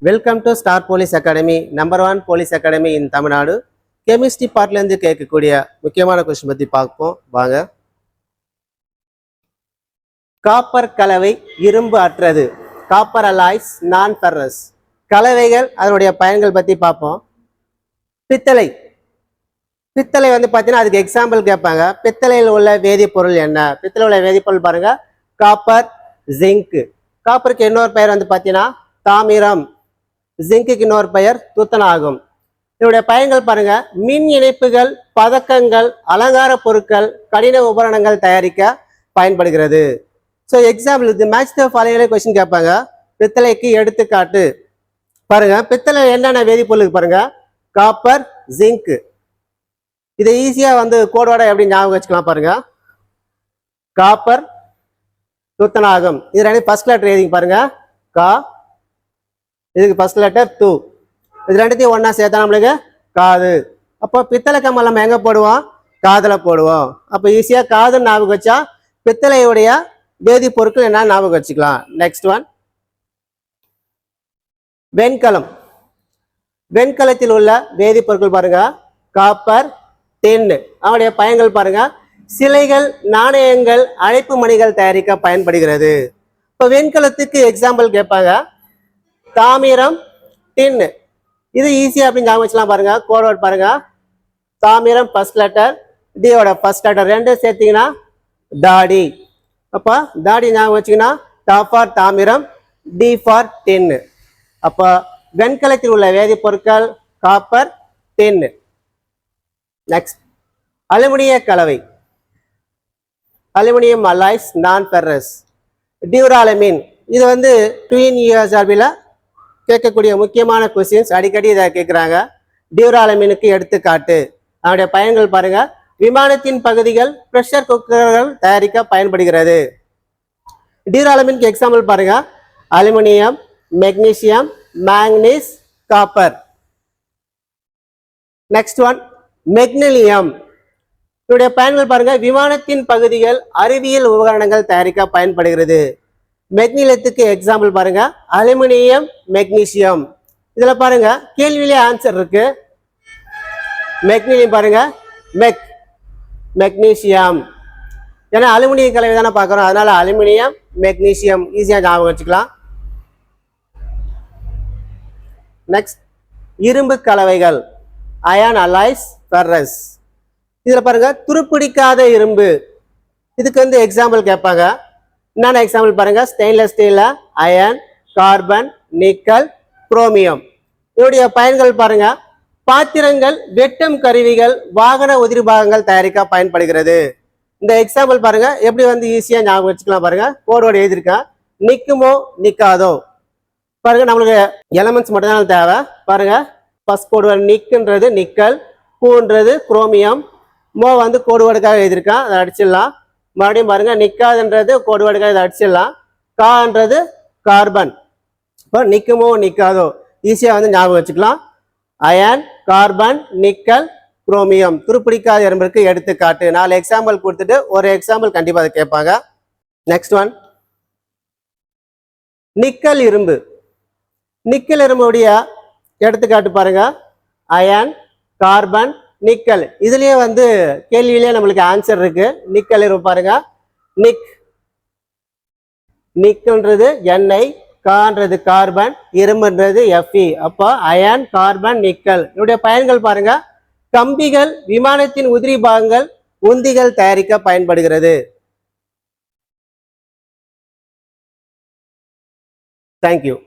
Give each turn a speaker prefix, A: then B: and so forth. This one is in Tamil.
A: Welcome to Star police academy, number 1 police academy in Tamil Nadu. Chemistry பார்ட்லேருந்து கேட்கக்கூடிய முக்கியமான கொஸ்டின் பற்றி பார்ப்போம் வாங்க. காப்பர் கலவை இரும்பு அற்றது. காப்பர் அலாய்ஸ் நான் ஃபெர்ரஸ். கலவைகள் அதனுடைய பயன்கள் பற்றி பார்ப்போம். பித்தளை வந்து பார்த்தீங்கன்னா அதுக்கு எக்ஸாம்பிள் கேட்பாங்க. பித்தளையில் உள்ள வேதிப்பொருள் என்ன? பித்தளை உள்ள வேதிப்பொருள் பாருங்க, காப்பர், ஜிங்க். காப்பருக்கு இன்னொரு பெயர் வந்து பார்த்தீங்கன்னா தாமிரம். ஜிங்குக்கு இன்னொரு பெயர் துத்தநாகம். இதனுடைய பயன்கள் பாருங்க, மின் இணைப்புகள், பதக்கங்கள், அலங்கார பொருட்கள், கடின உபகரணங்கள் தயாரிக்க பயன்படுகிறது. ஸோ எக்ஸாம்பிள் இது மேட்ச் த ஃபாலோயிங் கொஸ்டின் கேட்பாங்க. பித்தளைக்கு எடுத்துக்காட்டு பாருங்க. பித்தளை என்னென்ன வேதிப்பொருளுக்கு பாருங்க, காப்பர், ஜிங்க். இதை ஈஸியா வந்து கோடோட எப்படி ஞாபகம் வச்சுக்கலாம் பாருங்க. காப்பர், துத்தநாகம். இது ரெண்டு ஃபர்ஸ்ட் லெட்டர் எழுதிங்க பாருங்க, கா. இதுக்கு ஃபர்ஸ்ட் லெட்டர் து. இது ரெண்டுத்தையும் ஒன்னா சேர்த்தா நம்மளுக்கு காது. அப்போ பித்தளை கம்மல் நம்ம எங்க போடுவோம்? காதுல போடுவோம். அப்போ ஈஸியா காது ஞாபகம் வச்சா பித்தளையுடைய வேதிப்பொருட்கள் என்ன ஞாபகம் வச்சுக்கலாம். நெக்ஸ்ட் ஒன், வெண்கலம். வெண்கலத்தில் உள்ள வேதிப்பொருட்கள் பாருங்க, காப்பர், டின். அவனுடைய பயன்கள் பாருங்க, சிலைகள், நாணயங்கள், அழைப்பு மணிகள் தயாரிக்க பயன்படுகிறது. இப்போ வெண்கலத்துக்கு எக்ஸாம்பிள் கேட்பாங்க, தாமிரம், டின். இது ஈஸியா அப்படின்னு ஞாபகம் வச்சுலாம் பாருங்க. கோட்வேர்ட் பாருங்க, தாமிரம் ஃபர்ஸ்ட் லெட்டர், டியோட ஃபர்ஸ்ட் லெட்டர் ரெண்டும் சேர்த்தீங்கன்னா தாடி. அப்போ தாடி ஞாபகம் வச்சுங்கன்னா தா ஃபார் தாமிரம், டி ஃபார் டின். அப்போ வெண்கலத்தில் உள்ள வேதிப்பொருட்கள் காப்பர், டின். நெக்ஸ்ட், அலுமினிய கலவை. அலுமினியம் அலாய்ஸ் நான் ஃபெர்ரஸ். டியூராலமின். இது வந்து ட்வின் யூஎஸ்ஆர்பியில் கேட்கக்கூடிய முக்கியமான கொஸ்டின்ஸ். அடிக்கடி இதை கேட்குறாங்க. டியூராலமினுக்கு எடுத்துக்காட்டு. அதனுடைய பயன்கள் பாருங்க, விமானத்தின் பகுதிகள், பிரஷர் குக்கர்கள் தயாரிக்க பயன்படுகிறது. டியூராலமினுக்கு எக்ஸாம்பிள் பாருங்க, aluminium, magnesium, manganese, copper. Next one, magnalium. இதனுடைய பயன்கள் பாருங்க, விமானத்தின் பகுதிகள், அறிவியல் உபகரணங்கள் தயாரிக்க பயன்படுகிறது. மெக்னீலியத்துக்கு எக்ஸாம்பிள் பாருங்க, அலுமினியம், மெக்னீசியம். இதுல பாருங்க கேள்வியிலே ஆன்சர் இருக்கு. மெக்னீலியம் பாருங்க, மெக்னீசியம். ஏன்னா அலுமினியம் கலவை தானே பார்க்குறோம், அதனால அலுமினியம், மெக்னீசியம் ஈஸியாக ஞாபகம் வச்சுக்கலாம். நெக்ஸ்ட், இரும்பு கலவைகள், அயன் அலாய்ஸ் ஃபெர்ரஸ். இதுல பாருங்க துருப்பிடிக்காத இரும்பு. இதுக்கு வந்து எக்ஸாம்பிள் கேட்பாங்க. என்னென்ன எக்ஸாம்பிள் பாருங்க, stainless steel, iron, carbon, nickel, chromium. இதனுடைய பயன்கள் பாருங்க, பாத்திரங்கள், வெட்டும் கருவிகள், வாகன உதிரி பாகங்கள் தயாரிக்க பயன்படுகிறது. இந்த எக்ஸாம்பிள் பாருங்க எப்படி வந்து ஈஸியா ஞாபகம் வச்சுக்கலாம் பாருங்க. கோடோட எழுதியிருக்கேன், நிக்குமோ நிக்காதோ. பாருங்க நம்மளுக்கு எலமெண்ட்ஸ் மட்டும் தான் தேவை. பாருங்க ஃபர்ஸ்ட் கோடு நிக்குன்றது நிக்கல், பூன்றது குரோமியம், மோ வந்து கோடுவேர்டுக்காக எழுதியிருக்கேன், அதை அடிச்சிடலாம். மறுபடியும் பாருங்க, நிக்காதுன்றது கோடுவேர்டுக்காக இதை அடிச்சிடலாம். கான்றது கார்பன். இப்போ நிக்குமோ நிக்காதோ ஈஸியா வந்து ஞாபகம் வச்சுக்கலாம். Iron, carbon, nickel, chromium. துருப்பிடிக்காத இரும்பிற்கு எடுத்துக்காட்டு. 4 எக்ஸாம்பிள் கொடுத்துட்டு ஒரு எக்ஸாம்பிள் கண்டிப்பா அதை கேட்பாங்க. நெக்ஸ்ட் ஒன், நிக்கல் இரும்பு. நிக்கல் இரும்புடைய எடுத்துக்காட்டு பாருங்க, அயன், கார்பன், நிக்கல். இதுலயே வந்து கேள்வியிலேயே நம்மளுக்கு ஆன்சர் இருக்கு. நிக்கல் இரும்பு பாருங்க, நிக்ன்றது எண்ணெய், கான்றது கார்பன், இரும்புன்றது Fe. அப்போ அயன், கார்பன், நிக்கல். இதனுடைய பயன்கள் பாருங்க, கம்பிகள், விமானத்தின் உதிரி பாகங்கள், உந்திகள் தயாரிக்க பயன்படுகிறது. தேங்க்யூ.